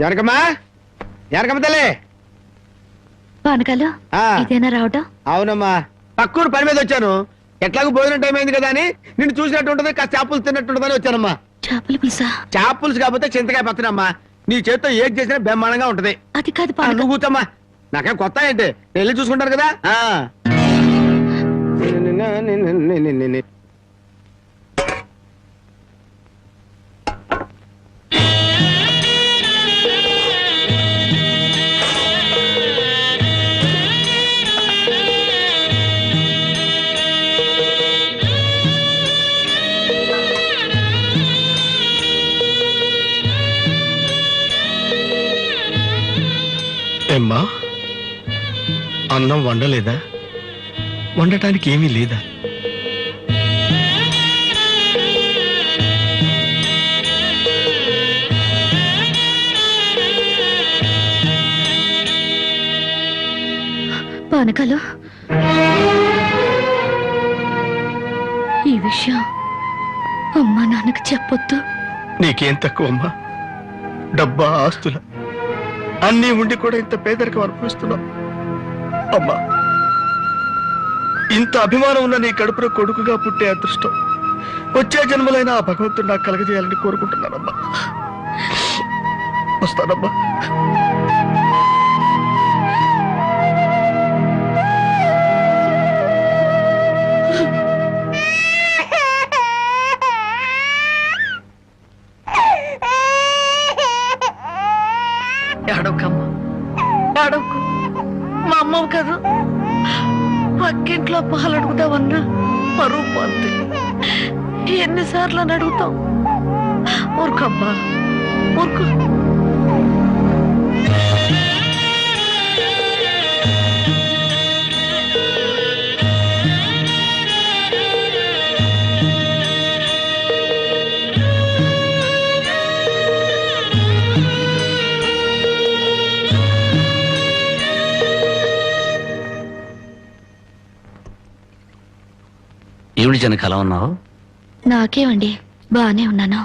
జనకమ్మా, జనకమ్మ తల్లి. పానకాలు ఇదేనా రావటం? అవునమ్మా, పక్కూరు పని మీద వచ్చాను. ఎట్లాగో భోజనం టైం అయింది కదా అని నిన్ను చూసినట్టు ఉంటది, కాస్త చేపలు తిన్నట్టుంటదని వచ్చానమ్మా. చేపల పులుసా? చేపలుసు కాకపోతే చింతకాయ పచ్చనమ్మా. నీ చేత్తో ఏది చేసినా బ్రహ్మాండంగా ఉంటది. అది కాదు, నువ్వు కూర్చోమ్మా. నాకేం కొత్త ఏంటి, నేను వెళ్ళి చూసుకుంటాను కదా. ఏమ్మా, అన్నం వండలేదా? వండటానికి ఏమీ లేదా? పానకాలు, ఈ విషయం అమ్మా నాన్నకు చెప్పొద్దు. నీకేం తక్కువమ్మా? డబ్బా, ఆస్తుల అన్నీ ఉండి కూడా ఇంత పేదరికం అనుభవిస్తున్నావు. అమ్మా, ఇంత అభిమానం ఉన్న నీ కడుపులో కొడుకుగా పుట్టే అదృష్టం వచ్చే జన్మలైనా ఆ భగవంతుడు నాకు కలగజేయాలని కోరుకుంటున్నానమ్మా. వస్తానమ్మా. ఏడవకమ్మా, ఏడవకు. మా అమ్మవు కదా, పక్కింట్లో పాలు అడుగుదామన్నా పరువు పోద్ది. ఎన్నిసార్లు అని అడుగుతాం? ఊరుకమ్మా, ఊరుకు. ఏమిటి జనక అలా ఉన్నావు? నాకేమండి, బానే ఉన్నాను.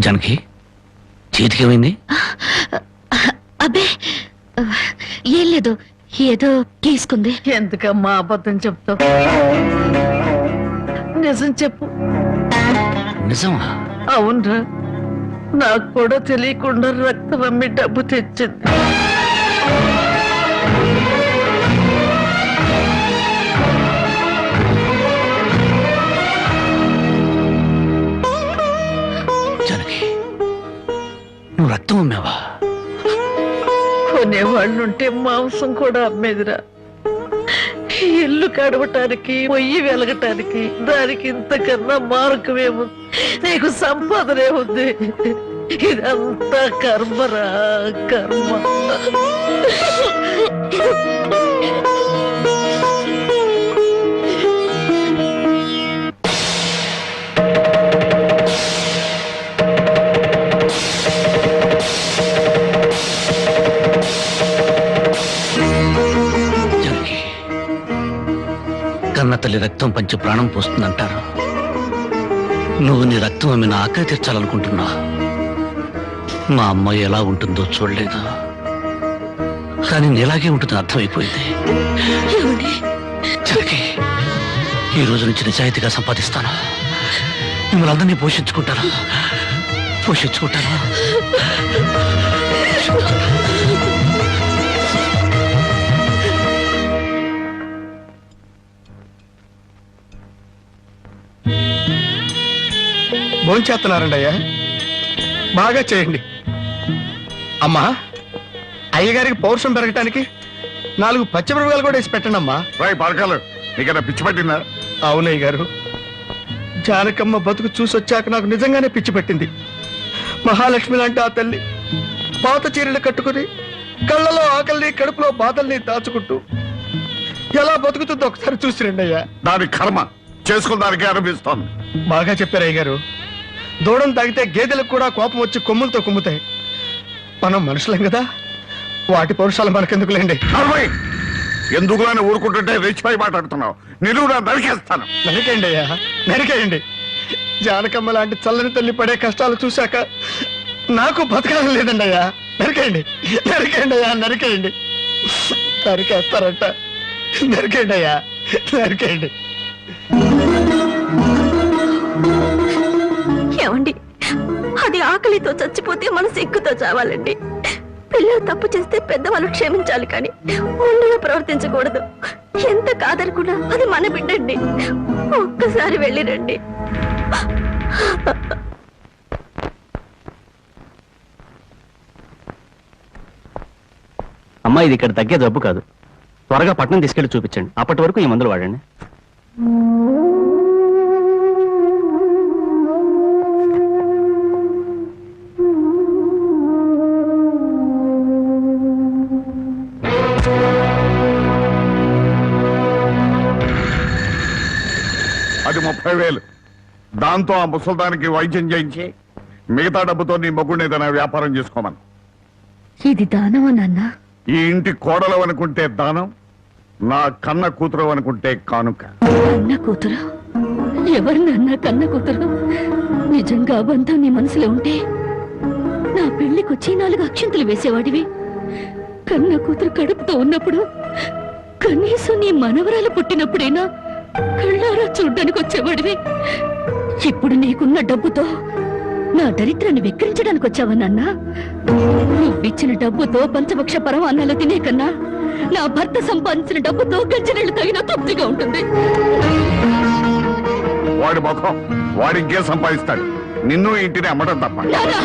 జనకి చేతికి ఏమైంది? అబ్బే ఏం లేదు, ఏదో గీసుకుంది. ఎందుకమ్మా అబద్ధం చెప్తావు? నిజం చెప్పు. నిజమా? అవునరా, నాకు కూడా తెలియకుండా రక్తం అమ్మి డబ్బు తెచ్చింది. జనకి, నువ్వు రక్తం అమ్మావా? కొనేవాళ్ళుంటే మాంసం కూడా అమ్మేదిరా. ఇల్లు కడవటానికి, పొయ్యి వెలగటానికి దానికి ఇంతకన్నా మార్గమేము? నీకు సంపాదనే ఉంది. ఇదంతా కర్మరా, కర్మ. కన్న తల్లి రక్తం పంచి ప్రాణం పోస్తుందంటారు. నువ్వు నీ రక్తం అమ్మి నా ఆకలి తీర్చాలనుకుంటున్నా. మా అమ్మ ఎలా ఉంటుందో చూడలేదు, కానీ నీలాగే ఉంటుందని అర్థమైపోయింది. జనకి, ఈ రోజు నుంచి నిజాయితీగా సంపాదిస్తాను. మిమ్మల్ని అందరినీ పోషించుకుంటాను. భోంచేస్తున్నారండి అయ్యా, బాగా చేయండి. అమ్మా, అయ్యగారికి పౌరుషం పెరగటానికి 4 పచ్చిమిరపకాయలు కూడా వేసి పెట్టండి అమ్మా. పడకాలు నీకన్నా పిచ్చి పట్టిందా? అవునయ్య గారు, జానకమ్మ బతుకు చూసొచ్చాక నాకు నిజంగానే పిచ్చి పట్టింది. మహాలక్ష్మి లాంటి ఆ తల్లి పాత చీరలు కట్టుకుని కళ్ళలో ఆకలిని, కడుపులో బాధల్ని దాచుకుంటూ ఎలా బతుకుతుందో ఒకసారి చూసి రండి అయ్యా. దాని కర్మ చేసుకున్న దానికి అనిపిస్తోంది. బాగా చెప్పారు అయ్య గారు. దూడం తాగితే గేదెలకు కూడా కోపం వచ్చి కొమ్ములతో కుమ్ముతాయి. మనం మనుషులం కదా, వాటి పౌరుషాలు మనకెందుకులేండి. ఎందుకులని ఊరుకుంటుంటే రెచ్చిపోయి మాట్లాడుతున్నావు. నిలువునా నరికేస్తాను. నరికేయండి అయ్యా, నరికేయండి. జానకమ్మ లాంటి చల్లని తల్లి పడే కష్టాలు చూశాక నాకు బతకాలం లేదండి అయ్యా. నరికేయండి నరికేయండి అయ్యా, నరికేయండి. నరికేస్తారంట, నరికేయండి అయ్యా, నరికేయండి. ఏమండి, అది ఆకలితో చచ్చిపోతే మన సిగ్గుతో చావాలండి. పిల్లలు తప్పు చేస్తే పెద్దవాళ్ళు క్షమించాలి కానీ ఒళ్ళుగా ప్రవర్తించకూడదు. ఎంత కాదనుకున్నా అది మన బిడ్డండి. ఒక్కసారి వెళ్ళిరండి. అమ్మా, ఇది ఇక్కడ తగ్గే జబ్బు కాదు. త్వరగా పట్నం తీసుకెళ్లి చూపించండి. అప్పటి వరకు ఈ మందులు వాడండి. అది 30,000. దాంతో ఆ ముసల్దానికి వైద్యం చేయించి మిగతా డబ్బుతో నీ మొగుడిని ఏదైనా వ్యాపారం చేసుకోమని. ఇది దానమా నాన్న? ఈ ఇంటి కోడలు అనుకుంటే దానం, నా కన్న కూతురు అనుకుంటే కానుక. కన్న కూతురు? ఎవరు నాన్న కన్న కూతురు? నిజంగా బంధం నీ మనసులో ఉంటే నా పెళ్లికొచ్చి 4 అక్షంతలు వేసేవాడివి. కన్న కూతురు కడుపుతో ఉన్నప్పుడు, కనీసం నీ మనవరాలు పుట్టినప్పుడైనా కళ్ళారా చూడ్డానికి వచ్చేవాడివి. ఇప్పుడు నీకున్న డబ్బుతో నా దరిద్రాన్ని వెక్కిరించడానికి వచ్చావా నాన్న? నువ్విచ్చిన డబ్బుతో పంచభక్ష పరమాన్నాలు తినే కన్నా నా భర్త సంపాదించిన డబ్బుతో గంజినీళ్లు తగిన తృప్తిగా ఉంటుంది. వాడి ముఖం, వాడి ఇంకేం సంపాదిస్తాడు? నిన్ను ఇంటిని అమ్మడం తప్ప. నానా,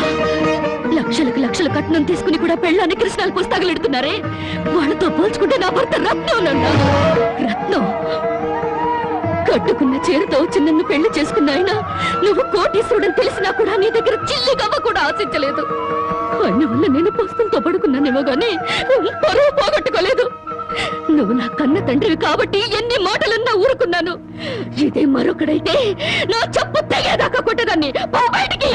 లక్షలకు లక్షలు కట్నం తీసుకుని కూడా పెళ్ళాన్ని కృష్ణాలు పుస్తకాలెడుతున్నారే, వాళ్ళతో పోల్చుకుంటే నా భర్త రత్నం నాన్న, రత్నం. కట్టుకున్న చీరతో వచ్చి నన్ను పెళ్లి చేసుకున్న ఆయన నువ్వు కోటీశ్వరుడని తెలిసినా కూడా నీ దగ్గర చిల్లిగవ్వ కూడా ఆశించలేదు. ఆయన వల్ల నేను పుస్తకంతో పడుకున్నానేమో గానీ పరువు పోగొట్టుకోలేదు. నువ్వు నా కన్న తండ్రివి కాబట్టి ఎన్ని మాటలన్నా ఊరుకున్నాను. ఇదే మరొకడైతే నా చెప్పు తెగేదాకా కొట్టదాన్ని. పో బయటికి.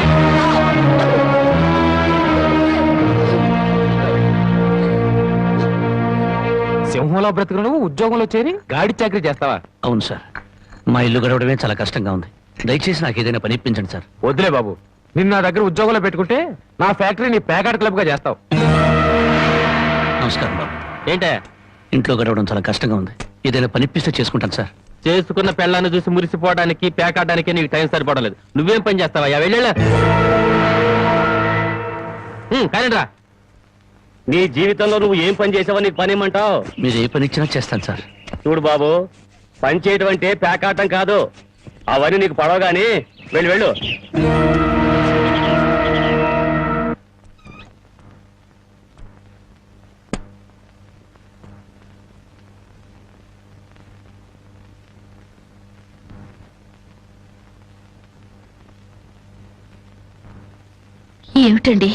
సింహంలో బ్రతుకు నువ్వు ఉద్యోగంలో చేరి గాడి చాకరీ చేస్తావా? అవును సార్, మా ఇల్లు గడవడమే చాలా కష్టంగా ఉంది. దయచేసి నాకు ఏదైనా పని ఇప్పించండి సార్. వద్దులే బాబు, నిన్న నా దగ్గర ఉద్యోగంలో పెట్టుకుంటే నా ఫ్యాక్టరీని ప్యాకాట్ క్లబ్ గా చేస్తావు. నమస్కారం బాబు. ఏంటే ఇంట్లో గడవడం చాలా కష్టంగా ఉంది. ఏదైనా పని ఇప్పిస్తే చేసుకుంటాను సార్. చేసుకున్న పెళ్ళాన్ని చూసి మురిసిపోవడానికి ప్యాకాటానికి నీకు టైం సరిపడలేదు. నువ్వేం పని చేస్తావా? వెళ్ళా కానీ రా. నీ జీవితంలో నువ్వు ఏం పని చేసావో నీకు పని ఏమంటావు? మీరు ఏ పని ఇచ్చినా చేస్తాను సార్. చూడు బాబు, పని చేయడం అంటే ప్యాకాటం కాదు. అవన్నీ నీకు పడవగాని వెళ్ళు వెళ్ళు. ఏమిటండి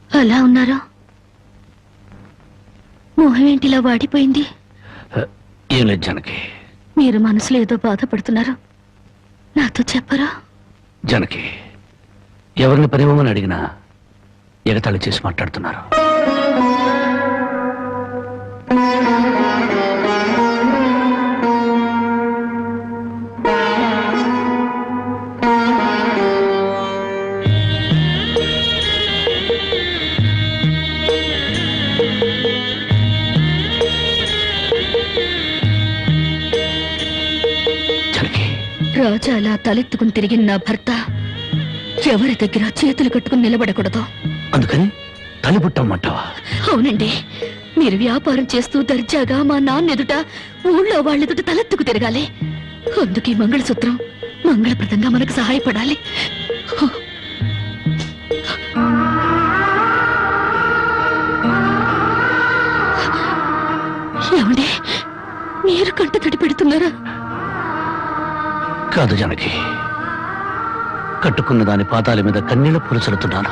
అలా ఉన్నారు? మొహం ఏంటిలా వాడిపోయింది? ఏం లేదు జానకి. మీరు మనసులో ఏదో బాధపడుతున్నారు, నాతో చెప్పరా? జానకి, ఎవరిని పనివ్వమని అడిగినా ఎగతాళి చేసి మాట్లాడుతున్నారు. రాజా అలా తలెత్తుకుని తిరిగిన నా భర్త ఎవరి దగ్గర చేతులు కట్టుకుని నిలబడకూడదు. అందుకని తలిపుట్టమ్మంటావా? అవునండి, మీరు వ్యాపారం చేస్తూ దర్జాగా మా నాన్న ఎదుట, ఊళ్ళో వాళ్ళెదుట తలెత్తుకు తిరగాలి. అందుకే మంగళసూత్రం మంగళప్రదంగా మనకు సహాయపడాలి. ఏమండి, మీరు కంట తడి పెడుతున్నారా? కాదు జానకి, కట్టుకున్న దాని పాదాల మీద కన్నీళ్లు పూల్చలుతున్నాను.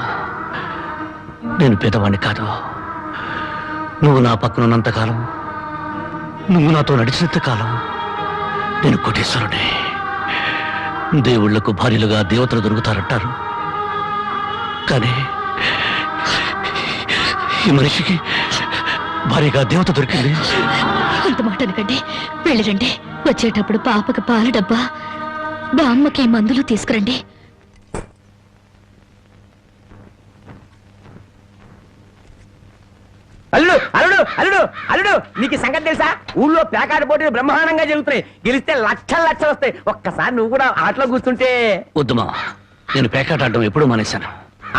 నేను పేదవాణ్ణి కాదు. నువ్వు నా పక్కనున్నంతకాలం, నువ్వు నాతో నడిచినంత కాలం నేను కోటీశ్వరుడే. దేవుళ్లకు భార్యలుగా దేవతలు దొరుకుతారంటారు, కానీ ఈ మనిషికి భార్యగా దేవత దొరికింది. అంత మాట అనకండి, వెళ్ళిరండి. వచ్చేటప్పుడు పాపకు పాల డబ్బా, బామ్మకి మందులు తీసుకురండి. అల్లుడు అల్లుడు అల్లుడు అల్లుడు నీకు ఈ సంగతి తెలుసా? ఊళ్ళో పేకాట పోటీలు బ్రహ్మాండంగా జరుగుతున్నాయి. గెలిస్తే లక్షలు లక్షలు వస్తాయి. ఒక్కసారి నువ్వు కూడా ఆటలో కూర్చుంటే. వద్దుమా, నేను పేకాట ఆడడం ఎప్పుడూ మానేశాను.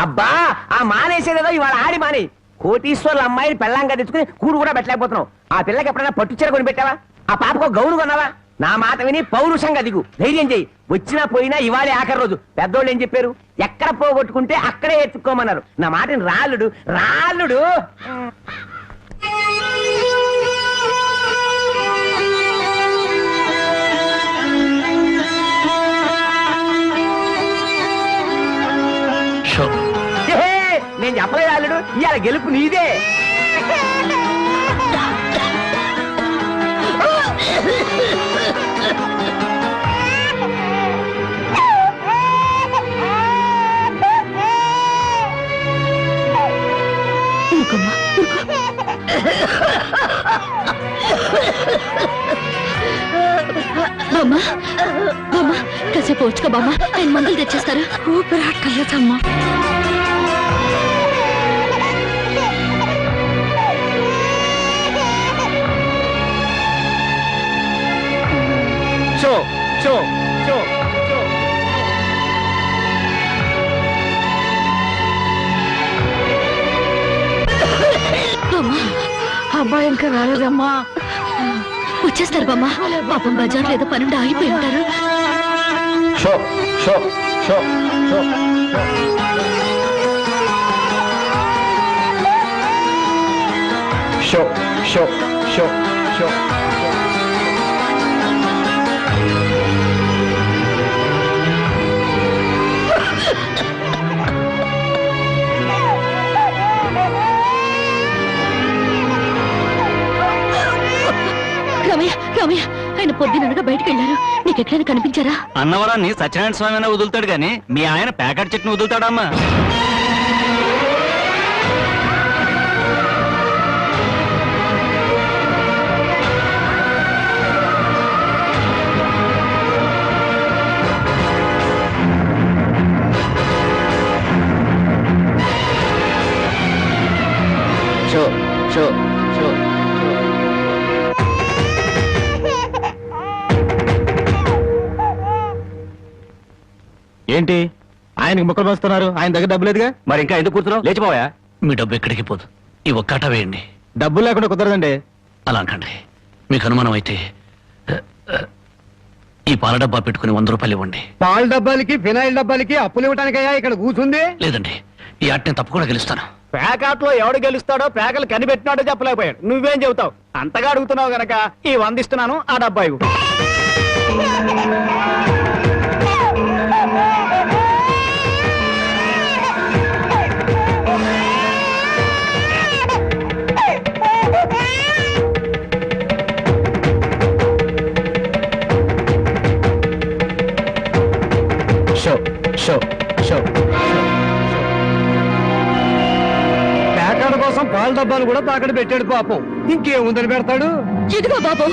అబ్బా, ఆ మానేసేదేదో ఇవాళ ఆడి మాని. కోటీశ్వర్ల అమ్మాయిని పెళ్ళంగా తెచ్చుకుని కూడు కూడా పెట్టలేకపోతున్నావు. ఆ పిల్లకి ఎప్పుడైనా పట్టుచీర కొని పెట్టావా? ఆ పాపకు గౌను కొన్నావా? నా మాట విని పౌరుషంగా దిగు, ధైర్యం చెయ్యి. వచ్చినా పోయినా ఇవాళే ఆఖరి రోజు. పెద్దోళ్ళు ఏం చెప్పారు? ఎక్కడ పోగొట్టుకుంటే అక్కడే ఎత్తుక్కోమన్నారు. నా మాటని రాళ్ళుడు రాళ్ళుడు. నేను చెప్పలేదు రాళ్ళుడు, ఇవాళ గెలుపు నీదే. బామ్మ బామ్మ కాసేపు వచ్చుకో బామ్మ, ఆయన మందులు తెచ్చేస్తారు. ఊపిరాటలేదమ్మా. షో షో షో షో. అబ్బాయి ఇంకా రాలేదమ్మా. వచ్చేస్తారు బామ్మ. పాపం బజార్లో ఏదో పనుండి ఆగిపోయి ఉంటారు. షో షో షో షో. షో షో షో షో. రామయ్య రామయ్య, ఆయన పొద్దుననగా బయటకు వెళ్ళారు. నీకు ఎక్కడైనా కనిపించారా? అన్నవరాన్ని సత్యనారాయణ స్వామి అయినా వదులుతాడు గాని మీ ఆయన ప్యాకెట్ చెట్టును వదులుతాడమ్మా. షో షో షో. ఏంటి ఆయనకి ముక్కలు వస్తున్నారు, ఆయన దగ్గర డబ్బు లేదుగా. మరి ఇంకా ఎందుకు కూర్చున్నావు? లేచిపోయా. మీ డబ్బు ఎక్కడికి పోదు. ఈ ఒక్కాట వేయండి. డబ్బులు లేకుండా కుదరదండి. అలా అంటండి. మీకు అనుమానం అయితే ఈ పాల డబ్బా పెట్టుకుని 100 రూపాయలు ఇవ్వండి. పాల డబ్బాలకి ఫినాయిల్ డబ్బాలకి అప్పులు ఇవ్వడానికయ్యా ఇక్కడ కూర్చుంది. లేదండి, ఈ ఆట నేను తప్పకుండా గెలుస్తాను. పేకాట్లో ఎవడు గెలుస్తాడో పేకలు కనిపెట్టినాడో చెప్పలేకపోయాడు. నువ్వేం చెబుతావు? అంతగా అడుగుతున్నావు గనక ఈ 100 ఇస్తున్నాను, ఆ డబ్బా ఇవ్వు. షో షో షో. పేకాడ కోసం పాల డబ్బాలు కూడా తాకడ పెట్టాడు పాపం. ఇంకేముందని పెడతాడు? ఇదిగో బాబు.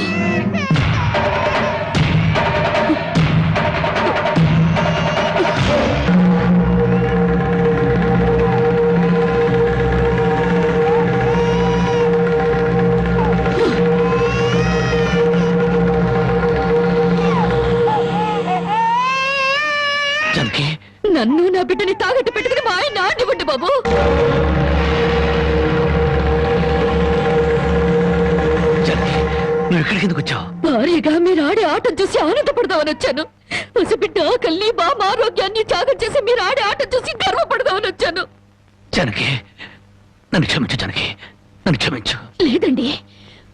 జానకి, నన్ను నా బిడ్డని తాగట్టు పెట్టుకుని మా ఆయన ఆడివ్వండి బాబు. జానకి, నువ్వు ఇక్కడికి ఎందుకు వచ్చావు? భారీగా మీరు ఆడే ఆటం చూసి ఆనందపడదామని వచ్చాను. పసిబిడ్డ ఆకలిని బామ్మ ఆరోగ్యాన్ని త్యాగం చేసి మీరు ఆడే ఆటం చూసి గర్వపడదామని వచ్చాను. జానకి, నన్ను క్షమించు. జానకి, నన్ను క్షమించు. లేదండి,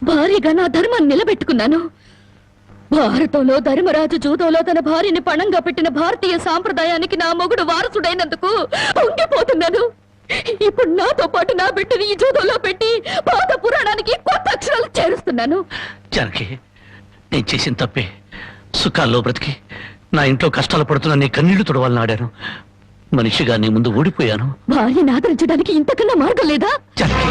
భారీగా నా ధర్మాన్ని నిలబెట్టుకున్నాను. భారతంలో ధర్మరాజు జూదంలో తన భార్యని పణంగా పెట్టిన భారతీయ సాంప్రదాయానికి నా మొగుడు వారసుడైనందుకు ఉండిపోతున్నాను. ఇప్పుడు నాతో పాటు నా బిడ్డని ఈ జూదంలో పెట్టి పాత పురాణానికి కొత్త అక్షరాలు చేరుస్తున్నాను. జానకి, నేను చేసిన తప్పే. సుఖాల్లో బ్రతికి నా ఇంట్లో కష్టాలు పడుతున్నా నీ కన్నీళ్లు తుడవాలని ఆడాను. మనిషిగా నీ ముందు ఓడిపోయాను. భార్యని ఆదరించడానికి ఇంతకన్నా మార్గం లేదా? జానకి,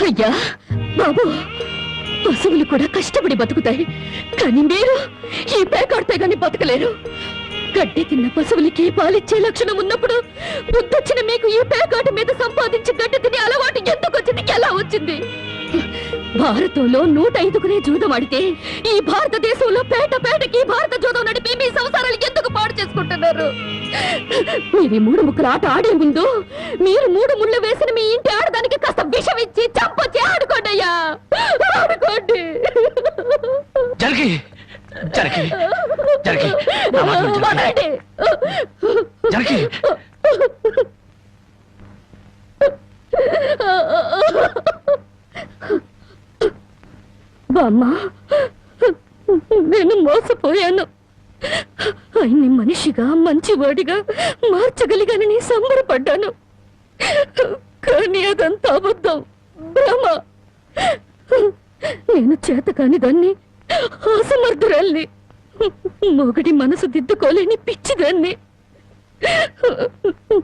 అయ్యా బాబు, పశువులు కూడా కష్టపడి బతుకుతాయి, కానీ మీరు ఈ పేకాడితే గాని బతకలేరు. గడ్డి తిన్న పశువులకి పాలిచ్చే లక్షణం ఉన్నప్పుడు బుద్ధొచ్చిన మీకు ఈ పేకాట మీద సంపాదించి గడ్డి తినే అలవాటు ఎందుకు వచ్చింది, ఎలా వచ్చింది? భారతంలో 105 జూదం ఆడితే ఈ భారతదేశంలో పేటకి భారత జూదం నడిపి మీ సంసారాలు ఎందుకు పాడు చేసుకుంటున్నారు? మీరు 3 ముక్కల ఆట ఆడే ముందు మీరు 3 ముళ్ళు వేసిన మీ ఇంటి ఆడదానికి కాస్త విషం ఇచ్చి చంపొచ్చి ఆడుకోండి అయ్యా, ఆడుకోండి. జరిగి జరిగి జరిగి నా మాట విను, వదలండి. జరిగి బామ్మ, నేను మోసపోయాను. ఆయన్ని మనిషిగా మంచివాడిగా మార్చగలిగానని సంబరపడ్డాను, కానీ అదంతా అబద్ధం, భ్రమ. నేను చేతకాని దాన్ని, అసమర్థురాల్ని, మొగడి మనసు దిద్దుకోలేని పిచ్చిదాన్ని.